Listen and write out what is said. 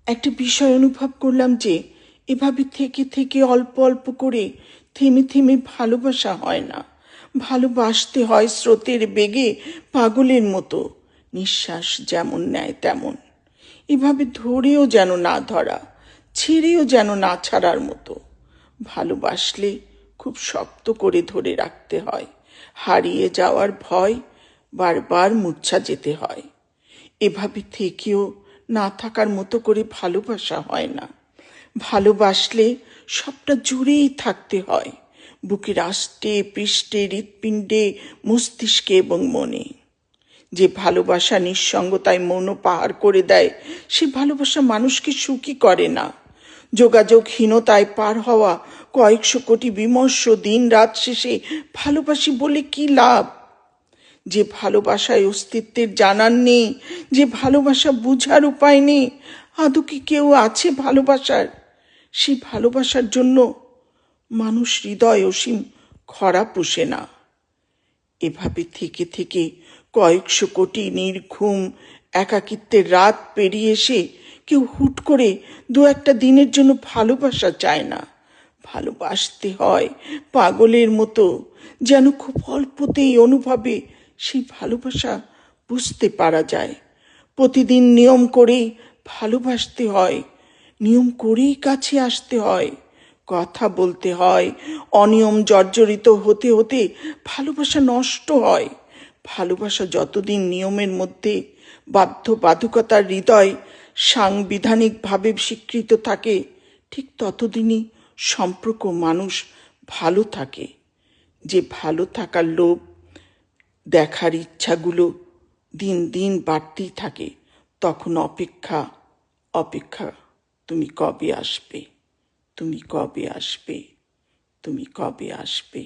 একটা বিষয় অনুভব করলাম যে এভাবে থেকে থেকে অল্প অল্প করে থেমে থেমে ভালোবাসা হয় না, ভালোবাসতে হয় স্রোতের বেগে পাগলের মতো, নিঃশ্বাস যেমন নেয় তেমন, এভাবে ধরেও যেন না ধরা, ছেড়েও যেন না ছাড়ার মতো। ভালোবাসলে খুব শক্ত করে ধরে রাখতে হয়, হারিয়ে যাওয়ার ভয়, বারবার মূর্ছা যেতে হয়। এভাবে থেকেও না থাকার মতো করে ভালোবাসা হয় না। ভালোবাসলে সবটা জুড়েই থাকতে হয়, বুকের আষ্টে পৃষ্ঠে, হৃৎপিণ্ডে, মস্তিষ্কে এবং মনে। যে ভালোবাসা নিঃসঙ্গতায় মনও পাহাড় করে দেয়, সে ভালোবাসা মানুষকে সুখী করে না। যোগাযোগহীনতায় পার হওয়া কয়েকশো কোটি বিমর্ষ দিন রাত শেষে ভালোবাসি বলে কি লাভ? যে ভালোবাসায় অস্তিত্বের জানান নেই, যে ভালোবাসা বুঝার উপায় নেই, আদৌ কি কেউ আছে ভালোবাসার? সেই ভালোবাসার জন্য মানুষ হৃদয় অসীম খরা পুষে না। এভাবে থেকে থেকে কয়েকশো কোটি নির্ঘুম একাকিত্বের রাত পেরিয়ে এসে কেউ হুট করে দু একটা দিনের জন্য ভালোবাসা চায় না। ভালোবাসতে হয় পাগলের মতো, যেন খুব অল্পতেই অনুভবে সেই ভালোবাসা বুঝতে পারা যায়। প্রতিদিন নিয়ম করেই ভালোবাসতে হয়, নিয়ম করেই কাছে আসতে হয়, কথা বলতে হয়। অনিয়ম জর্জরিত হতে হতে ভালোবাসা নষ্ট হয়। ভালোবাসা যতদিন নিয়মের মধ্যে বাধ্যবাধকতার হৃদয় সাংবিধানিকভাবে স্বীকৃত থাকে, ঠিক ততদিনই সম্পর্ক মানুষ ভালো থাকে। যে ভালো থাকার লোভ, দেখার ইচ্ছাগুলো দিন দিন বাড়তেই থাকে, তখন অপেক্ষা, অপেক্ষা, তুমি কবে আসবে, তুমি কবে আসবে, তুমি কবে আসবে।